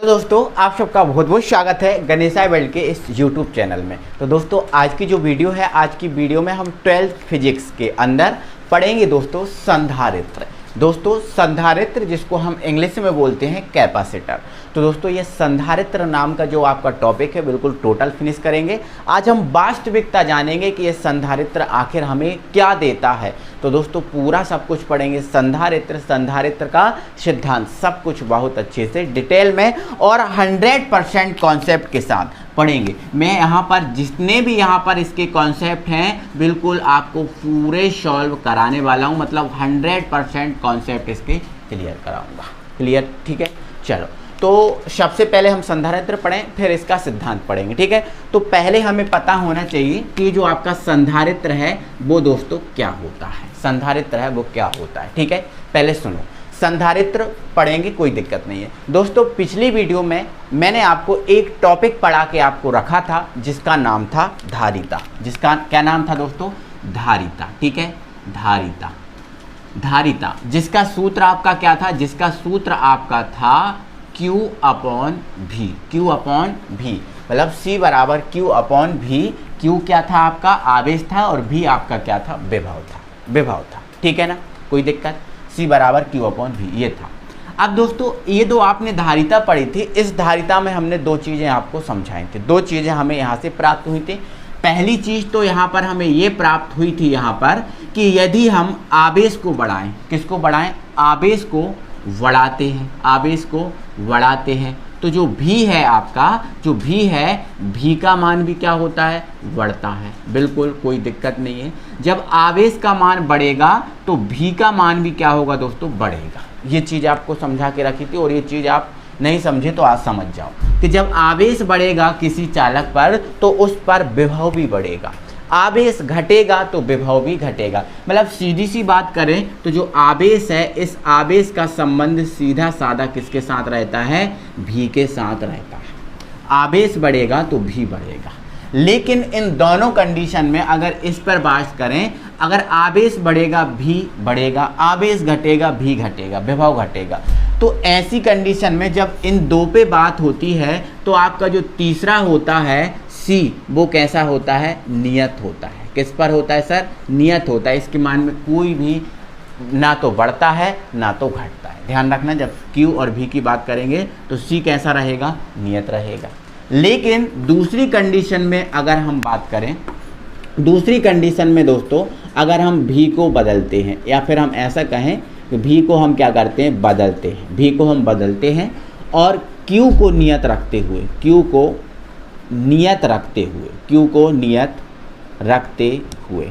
दोस्तों आप सबका बहुत बहुत स्वागत है गणेशाय वर्ल्ड के इस YouTube चैनल में। तो दोस्तों आज की जो वीडियो है, आज की वीडियो में हम 12th फिजिक्स के अंदर पढ़ेंगे दोस्तों संधारित्र। दोस्तों संधारित्र जिसको हम इंग्लिश में बोलते हैं कैपेसिटर। तो दोस्तों ये संधारित्र नाम का जो आपका टॉपिक है बिल्कुल टोटल फिनिश करेंगे। आज हम वास्तविकता जानेंगे कि ये संधारित्र आखिर हमें क्या देता है। तो दोस्तों पूरा सब कुछ पढ़ेंगे, संधारित्र का सिद्धांत सब कुछ बहुत अच्छे से डिटेल में और 100% कॉन्सेप्ट के साथ पढ़ेंगे। मैं यहाँ पर जितने भी यहाँ पर इसके कॉन्सेप्ट हैं बिल्कुल आपको पूरे सॉल्व कराने वाला हूँ, मतलब 100% कॉन्सेप्ट इसके क्लियर कराऊंगा। क्लियर, ठीक है। चलो तो सबसे पहले हम संधारित्र पढ़ें, फिर इसका सिद्धांत पढ़ेंगे, ठीक है। तो पहले हमें पता होना चाहिए कि जो आपका संधारित्र है वो दोस्तों क्या होता है। संधारित्र है वो क्या होता है, ठीक है। पहले सुनो, संधारित्र पढ़ेंगे, कोई दिक्कत नहीं है। दोस्तों पिछली वीडियो में मैंने आपको एक टॉपिक पढ़ा के आपको रखा था जिसका नाम था धारिता। जिसका क्या नाम था दोस्तों? धारिता, ठीक है। धारिता जिसका सूत्र आपका क्या था? जिसका सूत्र आपका था Q अपॉन भी। Q अपॉन भी मतलब C बराबर Q अपॉन भी। Q क्या था आपका? आवेश था और भी आपका क्या था? विभव था, ठीक है ना, कोई दिक्कत। C बराबर Q अपॉन भी ये था। अब दोस्तों ये दो आपने धारिता पढ़ी थी, इस धारिता में हमने दो चीज़ें आपको समझाई थी, दो चीज़ें हमें यहाँ से प्राप्त हुई थी। पहली चीज़ तो यहाँ पर हमें ये प्राप्त हुई थी यहाँ पर कि यदि हम आवेश को बढ़ाएं, किसको बढ़ाएं? आवेश को बढ़ाते हैं, आवेश को बढ़ाते हैं तो जो भी है आपका, जो भी है, भी का मान भी क्या होता है? बढ़ता है। बिल्कुल कोई दिक्कत नहीं है। जब आवेश का मान बढ़ेगा तो भी का मान भी क्या होगा दोस्तों? बढ़ेगा। ये चीज़ आपको समझा के रखी थी और ये चीज़ आप नहीं समझे तो आज समझ जाओ कि जब आवेश बढ़ेगा किसी चालक पर तो उस पर विभव भी बढ़ेगा। आवेश घटेगा तो विभव भी घटेगा। मतलब सीधी सी बात करें तो जो आवेश है, इस आवेश का संबंध सीधा साधा किसके साथ रहता है? भी के साथ रहता है। आवेश बढ़ेगा तो भी बढ़ेगा। लेकिन इन दोनों कंडीशन में अगर इस पर बात करें, अगर आवेश बढ़ेगा भी बढ़ेगा, आवेश घटेगा भी घटेगा, विभव घटेगा, तो ऐसी कंडीशन में जब इन दो पे बात होती है तो आपका जो तीसरा होता है C, वो कैसा होता है? नियत होता है। किस पर होता है सर? नियत होता है। इसके मान में कोई भी ना तो बढ़ता है ना तो घटता है। ध्यान रखना, जब Q और V की बात करेंगे तो C कैसा रहेगा? नियत रहेगा। लेकिन दूसरी कंडीशन में अगर हम बात करें, दूसरी कंडीशन में दोस्तों अगर हम V को बदलते हैं, या फिर हम ऐसा कहें कि V को हम क्या करते हैं? बदलते हैं। V को हम बदलते हैं और Q को नियत रखते हुए, Q को नियत रखते हुए, Q को नियत रखते हुए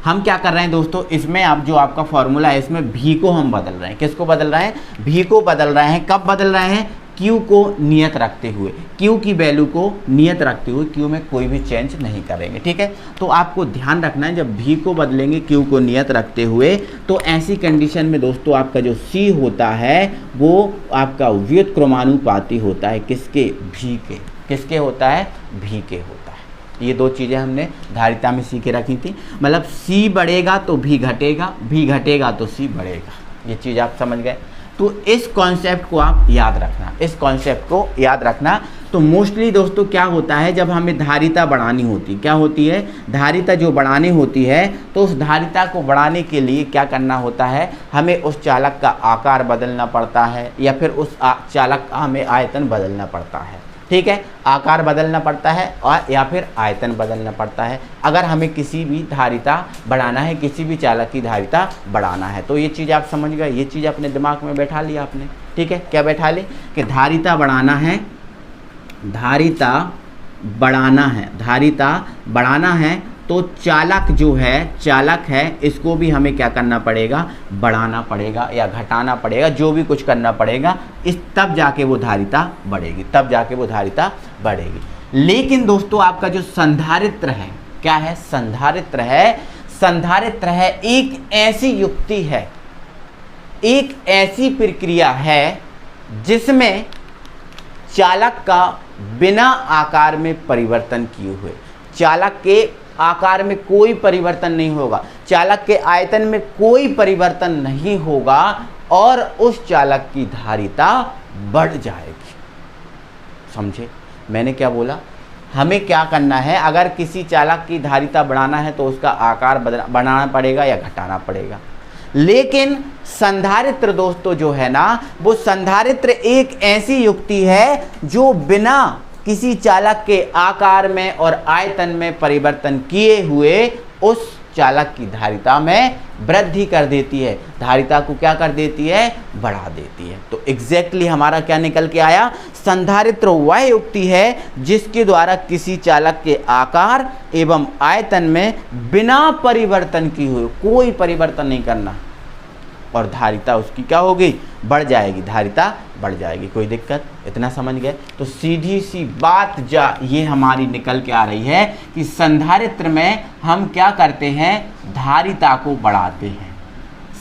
हम क्या कर रहे हैं दोस्तों? इसमें आप जो आपका फॉर्मूला है इसमें भी को हम बदल रहे हैं। किसको बदल रहे हैं? भी को बदल रहे हैं। कब बदल रहे हैं? Q को नियत रखते हुए, Q की वैल्यू को नियत रखते हुए, Q में कोई भी चेंज नहीं करेंगे, ठीक है। तो आपको ध्यान रखना है जब भी को बदलेंगे Q को नियत रखते हुए तो ऐसी कंडीशन में दोस्तों आपका जो C होता है वो आपका व्युत्क्रमानुपाती होता है। किसके? भी के। किसके होता है? भी के होता है। ये दो चीज़ें हमने धारिता में सीख के रखी थी। मतलब C बढ़ेगा तो भी घटेगा, भी घटेगा तो C बढ़ेगा। ये चीज़ आप समझ गए। तो इस कॉन्सेप्ट को आप याद रखना, इस कॉन्सेप्ट को याद रखना। तो मोस्टली दोस्तों क्या होता है जब हमें धारिता बढ़ानी होती, क्या होती है? धारिता जो बढ़ानी होती है तो उस धारिता को बढ़ाने के लिए क्या करना होता है? हमें उस चालक का आकार बदलना पड़ता है या फिर उस चालक का हमें आयतन बदलना पड़ता है, ठीक है। आकार बदलना पड़ता है और या फिर आयतन बदलना पड़ता है अगर हमें किसी भी धारिता बढ़ाना है, किसी भी चालक की धारिता बढ़ाना है। तो ये चीज़ आप समझ गए, ये चीज़ अपने दिमाग में बैठा लिया आपने, ठीक है। क्या बैठा ली? कि धारिता बढ़ाना है, धारिता बढ़ाना है तो चालक जो है, चालक है, इसको भी हमें क्या करना पड़ेगा? बढ़ाना पड़ेगा या घटाना पड़ेगा, जो भी कुछ करना पड़ेगा, इस तब जाके वो धारिता बढ़ेगी, तब जाके वो धारिता बढ़ेगी। लेकिन दोस्तों आपका जो संधारित्र है, क्या है? संधारित्र है एक ऐसी युक्ति है, एक ऐसी प्रक्रिया है जिसमें चालक का बिना आकार में परिवर्तन किए हुए, चालक के आकार में कोई परिवर्तन नहीं होगा, चालक के आयतन में कोई परिवर्तन नहीं होगा और उस चालक की धारिता बढ़ जाएगी। समझे मैंने क्या बोला? हमें क्या करना है, अगर किसी चालक की धारिता बढ़ाना है तो उसका आकार बढ़ाना पड़ेगा या घटाना पड़ेगा। लेकिन संधारित्र दोस्तों जो है ना, वो संधारित्र एक ऐसी युक्ति है जो बिना किसी चालक के आकार में और आयतन में परिवर्तन किए हुए उस चालक की धारिता में वृद्धि कर देती है, धारिता को क्या कर देती है, बढ़ा देती है। तो एग्जैक्टली हमारा क्या निकल के आया, संधारित्र वह युक्ति है जिसके द्वारा किसी चालक के आकार एवं आयतन में बिना परिवर्तन किए हुए, कोई परिवर्तन नहीं करना, और धारिता उसकी क्या होगी, बढ़ जाएगी, धारिता बढ़ जाएगी। कोई दिक्कत? इतना समझ गए? तो सीधी सी बात ये हमारी निकल के आ रही है कि संधारित्र में हम क्या करते हैं, धारिता को बढ़ाते हैं।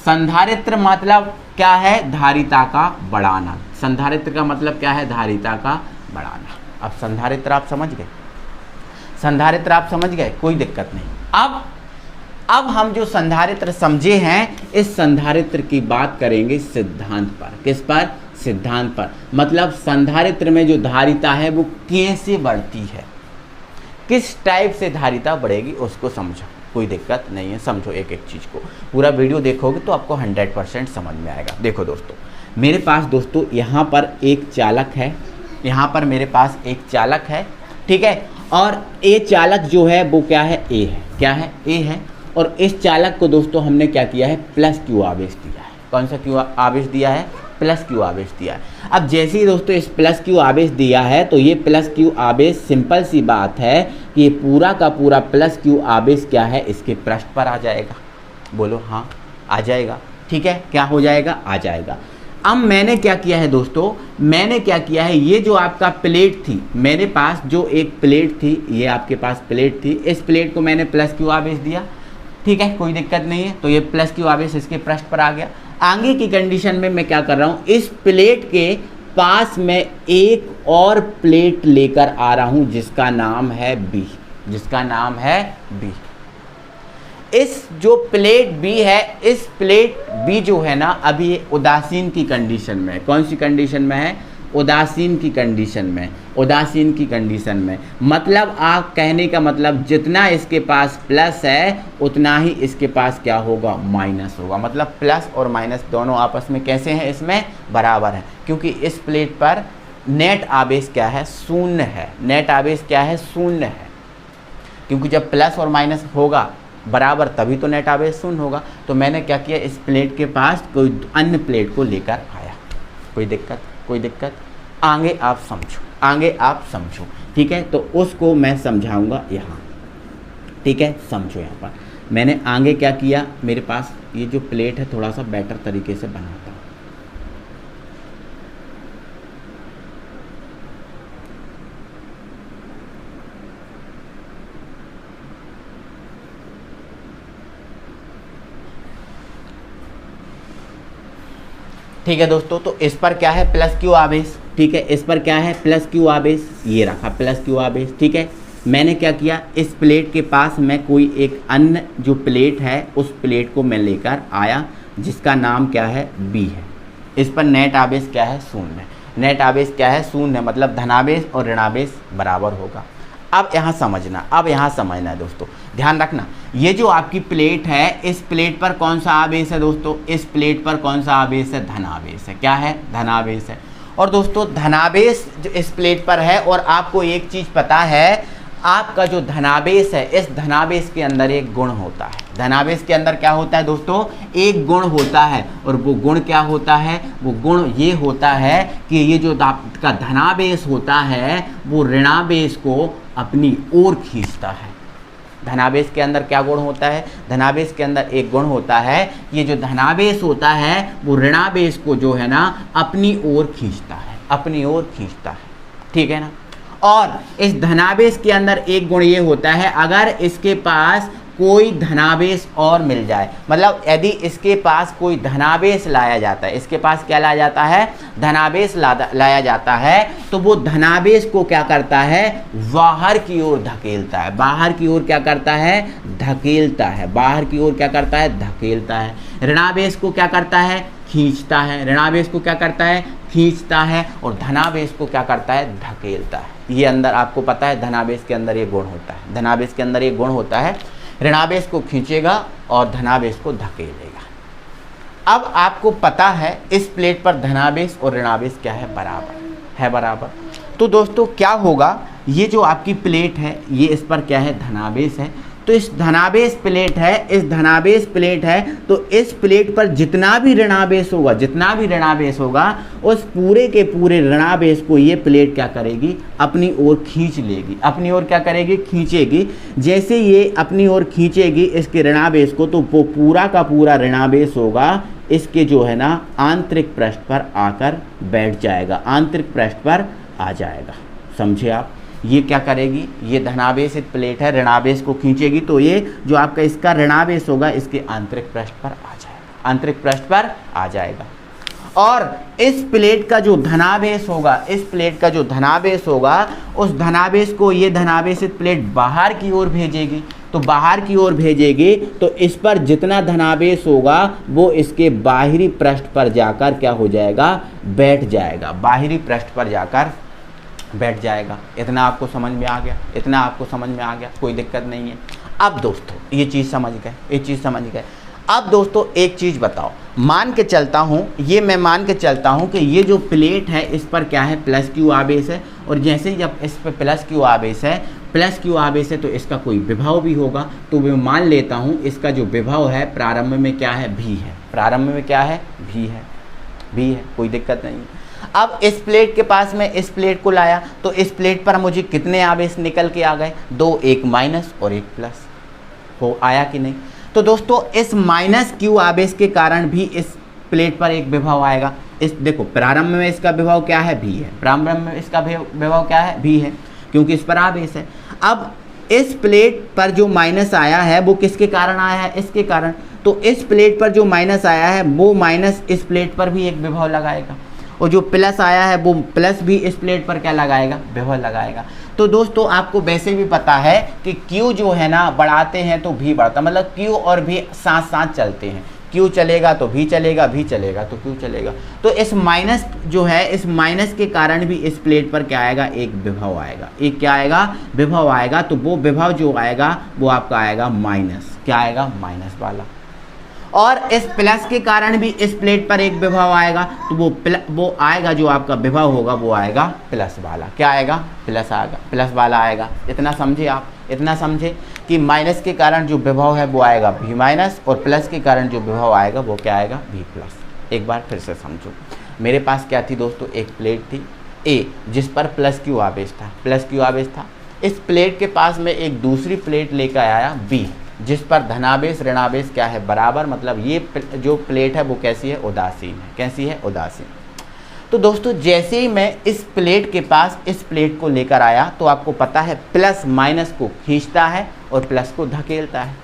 संधारित्र मतलब क्या है, धारिता का बढ़ाना। संधारित्र का मतलब क्या है, धारिता का बढ़ाना। अब संधारित्र आप समझ गए, संधारित्र आप समझ गए, कोई दिक्कत नहीं। अब हम जो संधारित्र समझे हैं, इस संधारित्र की बात करेंगे सिद्धांत पर। किस पर? सिद्धांत पर। मतलब संधारित्र में जो धारिता है वो कैसे बढ़ती है, किस टाइप से धारिता बढ़ेगी उसको समझो, कोई दिक्कत नहीं है। समझो एक एक चीज़ को, पूरा वीडियो देखोगे तो आपको 100% समझ में आएगा। देखो दोस्तों, मेरे पास दोस्तों यहाँ पर एक चालक है, यहाँ पर मेरे पास एक चालक है, ठीक है। और ए चालक जो है वो क्या है, ए है। क्या है? ए है। और इस चालक को दोस्तों हमने क्या किया है, प्लस क्यू आवेश दिया है। कौन सा क्यू आवेश दिया है? प्लस क्यू आवेश दिया है। अब जैसे ही दोस्तों इस प्लस क्यू आवेश दिया है, तो ये प्लस क्यू आवेश, सिंपल सी बात है कि ये पूरा का पूरा प्लस क्यू आवेश क्या है, इसके पृष्ठ पर आ जाएगा। बोलो हाँ, आ जाएगा। ठीक है, क्या हो जाएगा, आ जाएगा। अब मैंने क्या किया है दोस्तों, मैंने क्या किया है, ये जो आपका प्लेट थी, मेरे पास जो एक प्लेट थी, ये आपके पास प्लेट थी, इस प्लेट को मैंने प्लस क्यू आवेश दिया। ठीक है, कोई दिक्कत नहीं है। तो ये प्लस क्यू आवेश इसके पृष्ठ पर आ गया। आगे की कंडीशन में मैं क्या कर रहा हूँ, इस प्लेट के पास में एक और प्लेट लेकर आ रहा हूँ जिसका नाम है बी, जिसका नाम है बी। इस जो प्लेट बी है, इस प्लेट बी जो है ना, अभी उदासीन की कंडीशन में। कौन सी कंडीशन में है? उदासीन की कंडीशन में। उदासीन की कंडीशन में मतलब आप कहने का मतलब जितना इसके पास प्लस है उतना ही इसके पास क्या होगा, माइनस होगा। मतलब प्लस और माइनस दोनों आपस में कैसे हैं, इसमें बराबर है, क्योंकि इस प्लेट पर नेट आवेश क्या है, शून्य है। नेट आवेश क्या है, शून्य है, क्योंकि जब प्लस और माइनस होगा बराबर तभी तो नेट आवेश शून्य होगा। तो मैंने क्या किया, इस प्लेट के पास कोई अन्य प्लेट को लेकर आया। कोई दिक्कत? कोई दिक्कत? आगे आप समझो, आगे आप समझो। ठीक है, तो उसको मैं समझाऊंगा यहाँ। ठीक है, समझो। यहाँ पर मैंने आगे क्या किया, मेरे पास ये जो प्लेट है थोड़ा सा बेटर तरीके से बनाता हूँ। ठीक है दोस्तों, तो इस पर क्या है, प्लस क्यू आवेश। ठीक है, इस पर क्या है, प्लस क्यू आवेश, ये रखा प्लस क्यू आवेश। ठीक है, मैंने क्या किया, इस प्लेट के पास मैं कोई एक अन्य जो प्लेट है उस प्लेट को मैं लेकर आया जिसका नाम क्या है, बी है। इस पर नेट आवेश क्या है, शून्य। नेट आवेश क्या है, शून्य, मतलब धनावेश और ऋणावेश बराबर होगा। अब यहाँ समझना, अब यहाँ समझना है दोस्तों, ध्यान रखना। ये जो आपकी प्लेट है, इस प्लेट पर कौन सा आवेश है दोस्तों, इस प्लेट पर कौन सा आवेश है, धनावेश है। क्या है, धनावेश है। और दोस्तों धनावेश जो इस प्लेट पर है, और आपको एक चीज़ पता है, आपका जो धनावेश है, इस धनावेश के अंदर एक गुण होता है। धनावेश के अंदर क्या होता है दोस्तों, एक गुण होता है। और वो गुण क्या होता है, वो गुण ये होता है कि ये जो आपका धनावेश होता है वो ऋणावेश को अपनी ओर खींचता है। धनावेश के अंदर क्या गुण होता है, धनावेश के अंदर एक गुण होता है, ये जो धनावेश होता है वो ऋणावेश को जो है ना अपनी ओर खींचता है, अपनी ओर खींचता है। ठीक है ना। और इस धनावेश के अंदर एक गुण ये होता है, अगर इसके पास कोई धनावेश और मिल जाए, मतलब यदि इसके पास कोई धनावेश लाया जाता है, इसके पास क्या लाया जाता है, धनावेश लाया जाता है, तो वो धनावेश को क्या करता है, बाहर की ओर धकेलता है। बाहर की ओर क्या करता है, धकेलता है। बाहर की ओर क्या करता है, धकेलता है। ऋणावेश को क्या करता है, खींचता है। ऋणावेश को क्या करता है, खींचता है और धनावेश को क्या करता है, धकेलता है। ये अंदर आपको पता है धनावेश के अंदर ये गुण होता है, धनावेश के अंदर ये गुण होता है, ऋणावेश को खींचेगा और धनावेश को धकेलेगा। अब आपको पता है इस प्लेट पर धनावेश और ऋणावेश क्या है, बराबर। तो दोस्तों क्या होगा, ये जो आपकी प्लेट है ये इस पर क्या है, धनावेश है। तो इस धनावेश प्लेट है, तो इस प्लेट पर जितना भी ऋणावेश होगा उस पूरे के पूरे ऋणावेश को ये प्लेट क्या करेगी, अपनी ओर खींच लेगी। अपनी ओर क्या करेगी, खींचेगी। जैसे ये अपनी ओर खींचेगी इसके ऋणावेश को, तो वो पूरा का पूरा ऋणावेश होगा इसके जो है ना आंतरिक पृष्ठ पर आकर बैठ जाएगा, आंतरिक पृष्ठ पर आ जाएगा। समझे आप, ये क्या करेगी, ये धनावेश प्लेट है, ऋणावेश को खींचेगी, तो ये जो आपका इसका ऋणावेश होगा इसके आंतरिक पृष्ठ पर आ जाएगा, आंतरिक पृष्ठ पर आ जाएगा। और इस प्लेट का जो धनावेश होगा, इस प्लेट का जो धनावेश होगा, उस धनावेश को ये धनावेश प्लेट बाहर की ओर भेजेगी। तो बाहर की ओर भेजेगी तो इस पर जितना धनावेश होगा वो इसके बाहरी पृष्ठ पर जाकर क्या हो जाएगा, बैठ जाएगा, बाहरी पृष्ठ पर जाकर बैठ जाएगा। इतना आपको समझ में आ गया, कोई दिक्कत नहीं है। अब दोस्तों ये चीज़ समझ गए, अब दोस्तों एक चीज़ बताओ, मैं मान के चलता हूँ कि ये जो प्लेट है इस पर क्या है, प्लस क्यू आवेश है। और जैसे ही जब इस पर प्लस क्यू आवेश है तो इसका कोई विभव भी होगा। तो मैं मान लेता हूँ इसका जो विभव है प्रारंभ में क्या है, भी है, कोई दिक्कत नहीं। अब इस प्लेट के पास में इस प्लेट को लाया तो इस प्लेट पर मुझे कितने आवेश निकल के आ गए, 2, एक माइनस और एक प्लस, हो आया कि नहीं। तो दोस्तों इस माइनस क्यू आवेश के कारण भी इस प्लेट पर एक विभव आएगा। इस देखो प्रारंभ में इसका विभव क्या है, भी है, प्रारंभ में इसका विभव क्या है, भी है, क्योंकि इस पर आवेश है। अब इस प्लेट पर जो माइनस आया है वो किसके कारण आया है, इसके कारण। तो इस प्लेट पर जो माइनस आया है वो माइनस इस प्लेट पर भी एक विभव लगाएगा, और जो प्लस आया है वो प्लस भी इस प्लेट पर क्या लगाएगा, विभव लगाएगा। तो दोस्तों आपको वैसे भी पता है कि Q जो है ना बढ़ाते हैं तो भी बढ़ता, मतलब Q और भी साथ साथ चलते हैं। Q चलेगा तो भी चलेगा, भी चलेगा तो Q चलेगा। तो इस माइनस जो है, इस माइनस के कारण भी इस प्लेट पर क्या आएगा, एक विभव आएगा, एक क्या आएगा, विभव आएगा। तो वो विभव जो आएगा वो आपका आएगा माइनस, क्या आएगा, माइनस वाला। और इस प्लस के कारण भी इस प्लेट पर एक विभव आएगा, तो वो आएगा जो आपका विभव होगा वो आएगा प्लस वाला, क्या आएगा, प्लस वाला आएगा। इतना समझे आप, इतना समझे कि माइनस के कारण जो विभव है वो आएगा भी माइनस, और प्लस के कारण जो विभव आएगा वो क्या आएगा, भी प्लस। एक बार फिर से समझो, मेरे पास क्या थी दोस्तों, एक प्लेट थी ए जिस पर प्लस क्यू आवेश था। इस प्लेट के पास में एक दूसरी प्लेट लेकर आया बी जिस पर धनावेश ऋणावेश क्या है, बराबर, मतलब ये जो प्लेट है वो कैसी है, उदासीन है। कैसी है, उदासीन। तो दोस्तों जैसे ही मैं इस प्लेट के पास इस प्लेट को लेकर आया तो आपको पता है प्लस माइनस को खींचता है और प्लस को धकेलता है।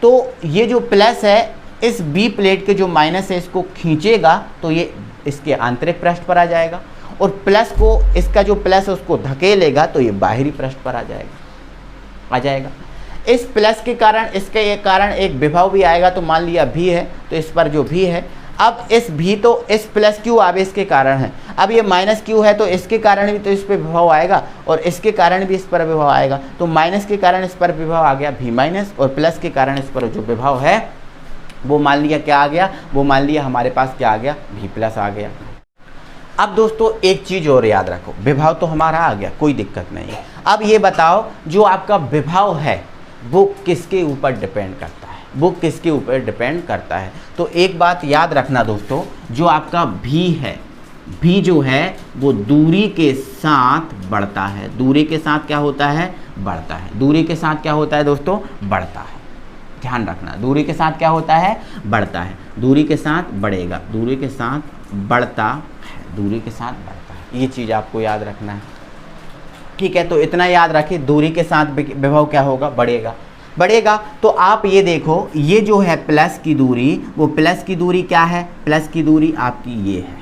तो ये जो प्लस है इस बी प्लेट के जो माइनस है इसको खींचेगा तो ये इसके आंतरिक पृष्ठ पर आ जाएगा, और प्लस को, इसका जो प्लस है उसको धकेलेगा तो ये बाहरी पृष्ठ पर आ जाएगा। इस प्लस के कारण, इसके ये कारण एक विभव भी आएगा। तो मान लिया भी है तो इस पर जो भी है, अब इस भी तो इस प्लस क्यू आवेश के कारण है, अब ये माइनस क्यू है तो इसके कारण भी तो इस पर विभव आएगा, और इसके कारण भी इस पर विभव आएगा। तो माइनस के कारण इस पर विभव आ गया भी माइनस, और प्लस के कारण इस पर जो विभव है वो मान लिया क्या आ गया, वो मान लिया हमारे पास क्या आ गया, भी प्लस आ गया। अब दोस्तों एक चीज़ और याद रखो, विभव तो हमारा आ गया, कोई दिक्कत नहीं है। अब ये बताओ जो आपका विभव है वो किसके ऊपर डिपेंड करता है, तो एक बात याद रखना दोस्तों, जो आपका भी है, भी जो है वो दूरी के साथ बढ़ता है। दूरी के साथ क्या होता है, बढ़ता है। दूरी के साथ क्या होता है दोस्तों, बढ़ता है। ध्यान रखना, दूरी के साथ क्या होता है, बढ़ता है। दूरी के साथ बढ़ेगा, दूरी के साथ बढ़ता है, दूरी के साथ बढ़ता है। ये चीज़ आपको याद रखना है, ठीक है। तो इतना याद रखिए, दूरी के साथ विभव क्या होगा, बढ़ेगा। तो आप ये देखो, ये जो है प्लस की दूरी, वो प्लस की दूरी क्या है, प्लस की दूरी आपकी ये है,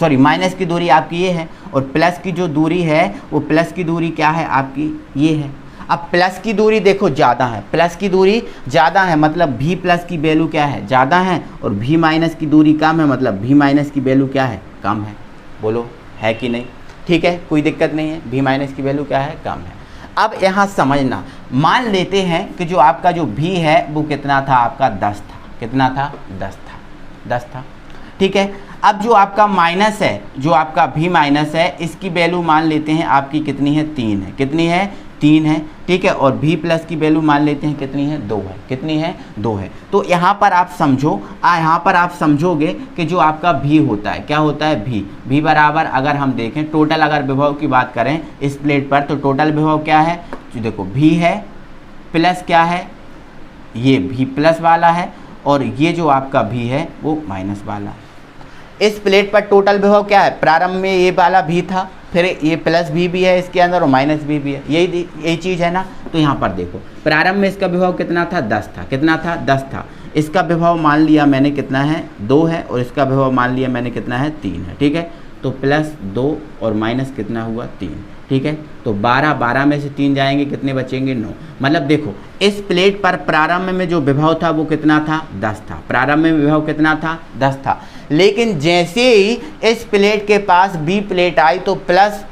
सॉरी माइनस की दूरी आपकी ये है, और प्लस की जो दूरी है वो प्लस की दूरी क्या है आपकी ये है। अब प्लस की दूरी देखो ज़्यादा है, प्लस की दूरी ज़्यादा है मतलब भी प्लस की वैल्यू क्या है, ज़्यादा है, और भी माइनस की दूरी कम है मतलब भी माइनस की वैल्यू क्या है, कम है। बोलो है कि नहीं? ठीक है, कोई दिक्कत नहीं है, भी माइनस की वैल्यू क्या है? कम है। अब यहाँ समझना, मान लेते हैं कि जो आपका जो भी है वो कितना था आपका? 10 था। कितना था? 10 था। ठीक है, अब जो आपका माइनस है, जो आपका भी माइनस है, इसकी वैल्यू मान लेते हैं आपकी कितनी है? 3 है। कितनी है? 3 है। ठीक है, और भी प्लस की वैल्यू मान लेते हैं कितनी है? 2 है। कितनी है? 2 है। तो यहाँ पर आप समझो, यहाँ पर आप समझोगे कि जो आपका भी होता है, क्या होता है? भी बराबर, अगर हम देखें टोटल अगर विभव की बात करें इस प्लेट पर, तो टोटल विभव क्या है? जो देखो भी है प्लस क्या है? ये भी प्लस वाला है, और ये जो आपका भी है वो माइनस वाला है। इस प्लेट पर टोटल विभव क्या है? प्रारंभ में ये वाला भी था, फिर ये प्लस भी है इसके अंदर, और माइनस भी है। यही चीज़ है ना। तो यहाँ पर देखो, प्रारंभ में इसका विभव कितना था? 10 था। कितना था? 10 था। इसका विभव मान लिया मैंने कितना है? 2 है, और इसका विभव मान लिया मैंने कितना है? 3 है। ठीक है, तो प्लस 2 और माइनस कितना हुआ? 3। ठीक है, तो 12 में से 3 जाएंगे, कितने बचेंगे? 9। मतलब देखो, इस प्लेट पर प्रारंभ में जो विभव था वो कितना था? 10 था। प्रारंभ में विभव कितना था? 10 था। लेकिन जैसे ही इस प्लेट के पास बी प्लेट आई तो प्लस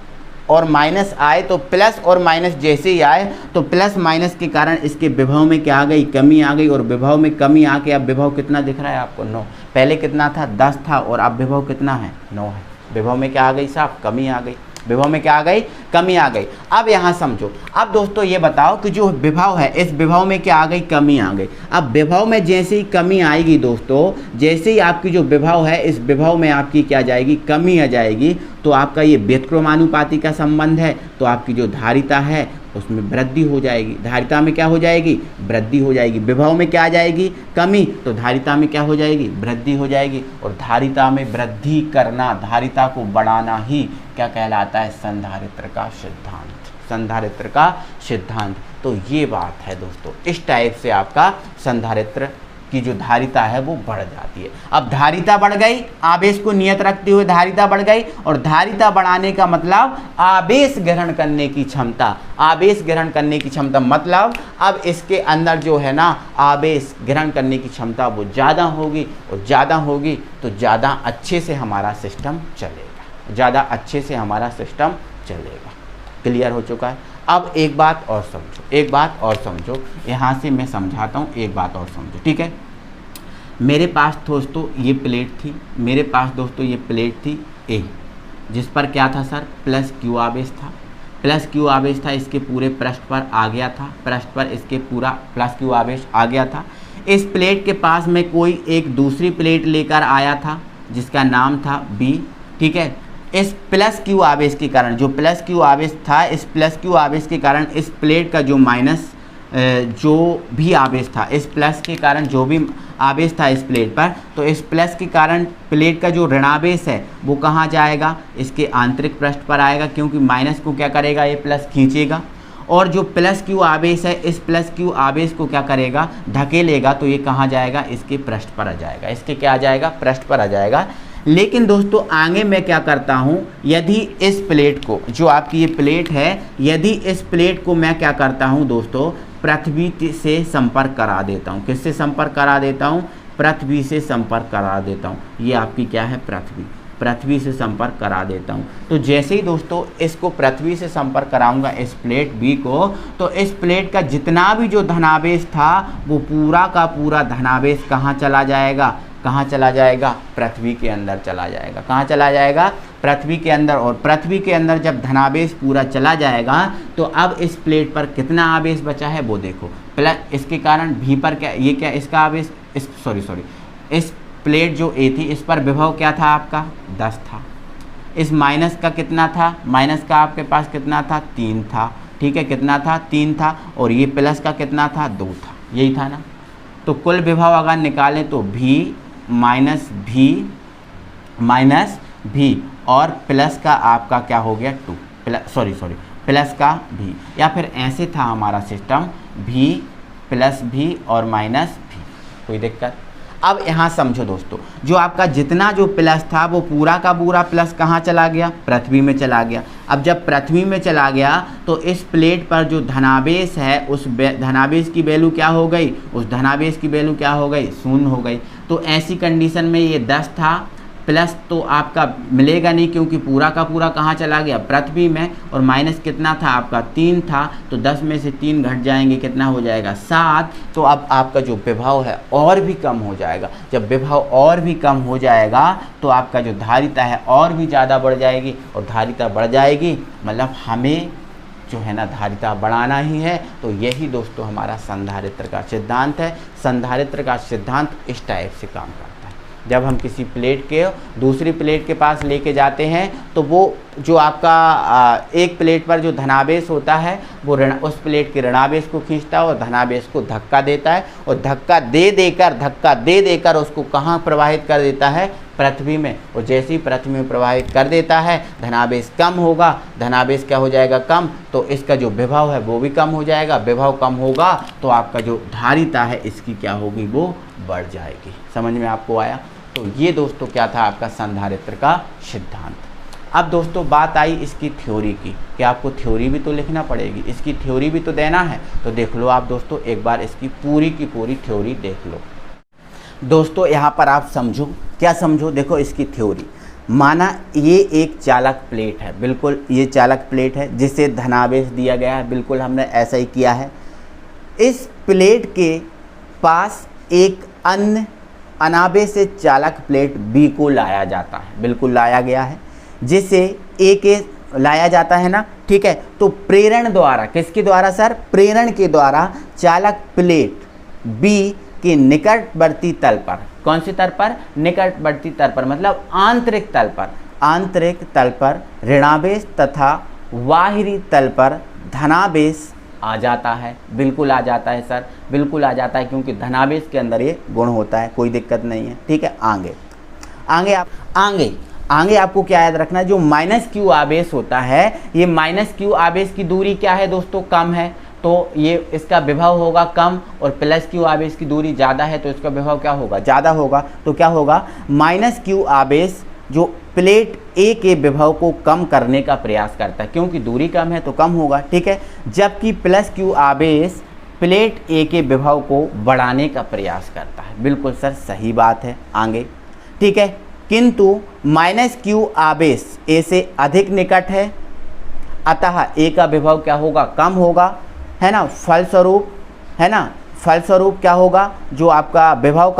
और माइनस आए, तो प्लस और माइनस जैसे ही आए तो प्लस माइनस के कारण इसके विभव में क्या आ गई? कमी आ गई, और विभव में कमी आके अब विभव कितना दिख रहा है आपको? 9। पहले कितना था? 10 था, और अब विभव कितना है? 9 है। विभव में क्या आ गई साहब? कमी आ गई। विभव में क्या आ गई? कमी आ गई। अब यहाँ समझो, अब दोस्तों ये बताओ कि जो विभव है, इस विभव में क्या आ गई? कमी आ गई। अब विभव में जैसे ही कमी आएगी दोस्तों, जैसे ही आपकी जो विभव है, इस विभव में आपकी क्या जाएगी? कमी आ जाएगी। तो आपका ये व्युत्क्रमानुपाती का संबंध है, तो आपकी जो धारिता है उसमें वृद्धि हो जाएगी। धारिता में क्या हो जाएगी? वृद्धि हो जाएगी। विभव में क्या आ जाएगी? कमी, तो धारिता में क्या हो जाएगी? वृद्धि हो जाएगी। और धारिता में वृद्धि करना, धारिता को बढ़ाना ही क्या कहलाता है? संधारित्र का सिद्धांत। संधारित्र का सिद्धांत। तो ये बात है दोस्तों, इस टाइप से आपका संधारित्र की जो धारिता है वो बढ़ जाती है। अब धारिता बढ़ गई, आवेश को नियत रखते हुए धारिता बढ़ गई, और धारिता बढ़ाने का मतलब आवेश ग्रहण करने की क्षमता। आवेश ग्रहण करने की क्षमता मतलब अब इसके अंदर जो है ना, आवेश ग्रहण करने की क्षमता वो ज़्यादा होगी, और ज़्यादा होगी तो ज़्यादा अच्छे से हमारा सिस्टम चलेगा। ज़्यादा अच्छे से हमारा सिस्टम चलेगा। क्लियर हो चुका है? अब एक बात और समझो, एक बात और समझो, यहाँ से मैं समझाता हूँ, एक बात और समझो। ठीक है, मेरे पास दोस्तों ये प्लेट थी, मेरे पास दोस्तों ये प्लेट थी ए, जिस पर क्या था सर? प्लस क्यू आवेश था। प्लस क्यू आवेश था, इसके पूरे पृष्ठ पर आ गया था, पृष्ठ पर इसके पूरा प्लस क्यू आवेश आ गया था। इस प्लेट के पास में कोई एक दूसरी प्लेट लेकर आया था जिसका नाम था बी। ठीक है, इस प्लस क्यू आवेश के कारण, जो प्लस क्यू आवेश था, इस प्लस क्यू आवेश के कारण इस प्लेट का जो माइनस जो भी आवेश था, इस प्लस के कारण जो भी आवेश था इस प्लेट पर, तो इस प्लस के कारण प्लेट का जो ऋणावेश है वो कहाँ जाएगा? इसके आंतरिक पृष्ठ पर आएगा, क्योंकि माइनस को क्या करेगा? ये प्लस खींचेगा, और जो प्लस क्यू आवेश है, इस प्लस क्यू आवेश को क्या करेगा? धकेलेगा, तो ये कहाँ जाएगा? इसके पृष्ठ पर आ जाएगा। इसके क्या आ जाएगा? पृष्ठ पर आ जाएगा। लेकिन दोस्तों आगे मैं क्या करता हूँ, यदि इस प्लेट को, जो आपकी ये प्लेट है, यदि इस प्लेट को मैं क्या करता हूँ दोस्तों, पृथ्वी से संपर्क करा देता हूँ। किससे संपर्क करा देता हूँ? पृथ्वी से संपर्क करा देता हूँ। ये आपकी क्या है? पृथ्वी। पृथ्वी से संपर्क करा देता हूँ। तो जैसे ही दोस्तों इसको पृथ्वी से संपर्क कराऊंगा, इस प्लेट बी को, तो इस प्लेट का जितना भी जो धनावेश था वो पूरा का पूरा धनावेश कहाँ चला जाएगा? कहाँ चला जाएगा? पृथ्वी के अंदर चला जाएगा। कहाँ चला जाएगा? पृथ्वी के अंदर। और पृथ्वी के अंदर जब धनावेश पूरा चला जाएगा तो अब इस प्लेट पर कितना आवेश बचा है वो देखो। प्लस इसके कारण भी पर क्या, ये क्या इसका आवेश, इस प्लेट जो ए थी इस पर विभव क्या था आपका? 10 था। इस माइनस का कितना था? माइनस का आपके पास कितना था? 3 था। ठीक है, कितना था? 3 था। और ये प्लस का कितना था? 2 था। यही था ना। तो कुल विभव अगर निकालें तो भी माइनस भी और प्लस का आपका क्या हो गया? 2 प्लस का भी, या फिर ऐसे था हमारा सिस्टम, भी प्लस भी और माइनस भी। कोई दिक्कत? अब यहाँ समझो दोस्तों, जो आपका जितना जो प्लस था वो पूरा का पूरा प्लस कहाँ चला गया? पृथ्वी में चला गया। अब जब पृथ्वी में चला गया तो इस प्लेट पर जो धनावेश है उस धनावेश की वैल्यू क्या हो गई? उस धनावेश की वैल्यू क्या हो गई? 0 हो गई। तो ऐसी कंडीशन में ये 10 था, प्लस तो आपका मिलेगा नहीं क्योंकि पूरा का पूरा कहाँ चला गया, पृथ्वी में, और माइनस कितना था आपका 3 था, तो 10 में से 3 घट जाएंगे, कितना हो जाएगा 7। तो अब आपका जो विभव है और भी कम हो जाएगा। जब विभव और भी कम हो जाएगा तो आपका जो धारिता है और भी ज़्यादा बढ़ जाएगी, और धारिता बढ़ जाएगी मतलब हमें जो है ना धारिता बढ़ाना ही है। तो यही दोस्तों हमारा संधारित्र का सिद्धांत है। संधारित्र का सिद्धांत इस टाइप से काम करता है। जब हम किसी प्लेट के दूसरी प्लेट के पास लेके जाते हैं तो वो जो आपका एक प्लेट पर जो धनावेश होता है वो उस प्लेट के ऋणावेश को खींचता है और धनावेश को धक्का देता है, और धक्का दे देकर उसको कहाँ प्रवाहित कर देता है, पृथ्वी में। और जैसे ही पृथ्वी में प्रवाहित कर देता है धनावेश कम होगा, धनावेश क्या हो जाएगा कम, तो इसका जो विभव है वो भी कम हो जाएगा। विभव कम होगा तो आपका जो धारिता है इसकी क्या होगी, वो बढ़ जाएगी। समझ में आपको आया? तो ये दोस्तों क्या था आपका संधारित्र का सिद्धांत। अब दोस्तों बात आई इसकी थ्योरी की, कि आपको थ्योरी भी तो लिखना पड़ेगी, इसकी थ्योरी भी तो देना है। तो देख लो आप दोस्तों एक बार इसकी पूरी की पूरी थ्योरी देख लो। दोस्तों यहाँ पर आप समझो, क्या समझो, देखो इसकी थ्योरी। माना ये एक चालक प्लेट है, बिल्कुल ये चालक प्लेट है जिसे धनावेश दिया गया है, बिल्कुल हमने ऐसा ही किया है। इस प्लेट के पास एक अन्य अनावेशित चालक प्लेट बी को लाया जाता है, बिल्कुल लाया गया है, जिसे ए के लाया जाता है ना, ठीक है। तो प्रेरण द्वारा, किसके द्वारा सर, प्रेरण के द्वारा चालक प्लेट बी के निकटवर्ती तल पर, कौन से तल पर, निकटवर्ती तल पर मतलब आंतरिक तल पर ऋणावेश तथा बाहरी तल पर धनावेश आ जाता है। बिल्कुल आ जाता है सर, बिल्कुल आ जाता है, क्योंकि धनावेश के अंदर ये गुण होता है, कोई दिक्कत नहीं है, ठीक है। आगे आपको क्या याद रखना है, जो माइनस क्यू आवेश होता है, ये माइनस क्यू आवेश की दूरी क्या है दोस्तों, कम है, तो ये इसका विभव होगा कम, और प्लस क्यू आवेश की दूरी ज़्यादा है तो इसका विभव क्या होगा, ज़्यादा होगा। तो क्या होगा, माइनस क्यू आवेश जो प्लेट ए के विभव को कम करने का प्रयास करता है, क्योंकि दूरी कम है तो कम होगा, ठीक है। जबकि प्लस क्यू आवेश प्लेट ए के विभव को बढ़ाने का प्रयास करता है। बिल्कुल सर सही बात है, आगे, ठीक है। किंतु माइनस क्यू आवेश ए से अधिक निकट है, अतः ए का विभव क्या होगा, कम होगा, है ना। फलस्वरूप क्या होगा, जो आपका विभव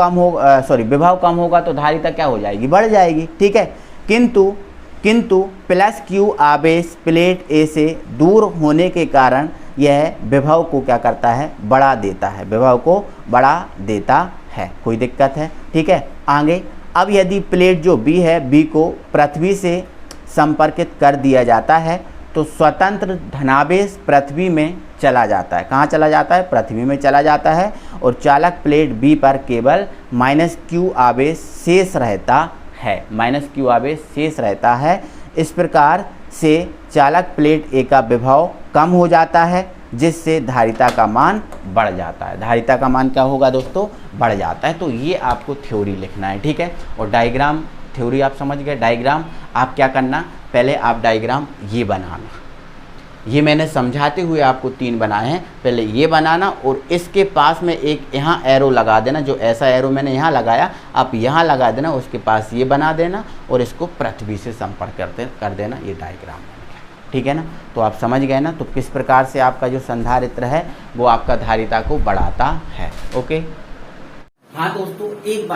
कम होगा तो धारिता क्या हो जाएगी, बढ़ जाएगी, ठीक है। किंतु प्लस क्यू आवेश प्लेट ए से दूर होने के कारण यह विभव को क्या करता है, बढ़ा देता है, विभव को बढ़ा देता है, कोई दिक्कत है, ठीक है। आगे, अब यदि प्लेट जो बी है, बी को पृथ्वी से संपर्कित कर दिया जाता है तो स्वतंत्र धनावेश पृथ्वी में चला जाता है। कहाँ चला जाता है, पृथ्वी में चला जाता है, और चालक प्लेट बी पर केवल माइनस क्यू आवेश शेष रहता है। इस प्रकार से चालक प्लेट ए का विभव कम हो जाता है, जिससे धारिता का मान बढ़ जाता है। धारिता का मान क्या होगा दोस्तों, बढ़ जाता है। तो ये आपको थ्योरी लिखना है, ठीक है। और डायग्राम, थ्योरी आप समझ गए, डायग्राम आप क्या करना, पहले आप डायग्राम ये बनाना, ये मैंने समझाते हुए आपको 3 बनाए हैं, पहले ये बनाना, और इसके पास में एक यहाँ एरो लगा देना, जो ऐसा एरो मैंने यहाँ लगाया आप यहाँ लगा देना, उसके पास ये बना देना, और इसको पृथ्वी से संपर्क कर देना, ये डायग्राम बन गया, ठीक है ना। तो आप समझ गए ना, तो किस प्रकार से आपका जो संधारित्र है वो आपका धारिता को बढ़ाता है, ओके। हाँ दोस्तों, एक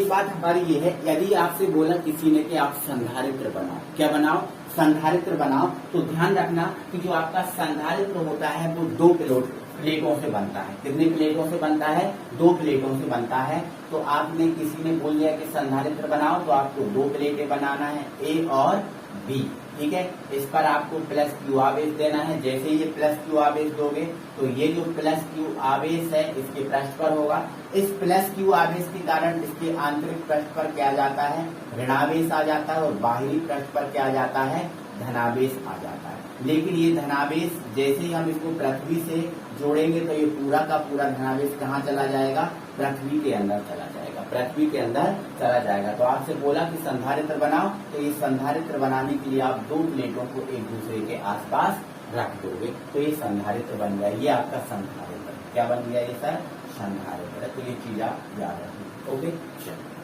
बात हमारी ये है, यदि आपसे बोला किसी ने कि आप संधारित्र बनाओ, क्या बनाओ, संधारित्र बनाओ, तो ध्यान रखना कि जो आपका संधारित्र होता है वो 2 प्लेटों से बनता है। कितनी प्लेटों से बनता है, 2 प्लेटों से बनता है। तो आपने किसी ने बोल दिया कि संधारित्र बनाओ, तो आपको 2 प्लेटें बनाना है, ए और बी, ठीक है। इस पर आपको प्लस क्यू आवेश देना है। जैसे ये प्लस क्यू आवेश दोगे तो ये जो प्लस क्यू आवेश है इसके पृष्ठ पर होगा। इस प्लस क्यू आवेश के कारण इसके आंतरिक पृष्ठ पर क्या जाता है, ऋणावेश आ जाता है, और बाहरी पृष्ठ पर क्या जाता है, धनावेश आ जाता है। लेकिन ये धनावेश जैसे ही हम इसको पृथ्वी से जोड़ेंगे तो ये पूरा का पूरा धनावेश कहाँ चला जाएगा, पृथ्वी के अंदर चला जाएगा, पृथ्वी के अंदर चला जाएगा। तो आपसे बोला कि संधारित्र बनाओ, तो ये संधारित्र बनाने के लिए आप 2 प्लेटों को एक दूसरे के आसपास रख दोगे, तो ये संधारित्र बन गया। ये आपका संधारित्र क्या बन गया, ये सर संधारित्र। तो ये चीज आप याद रखिए, ओके। चलो।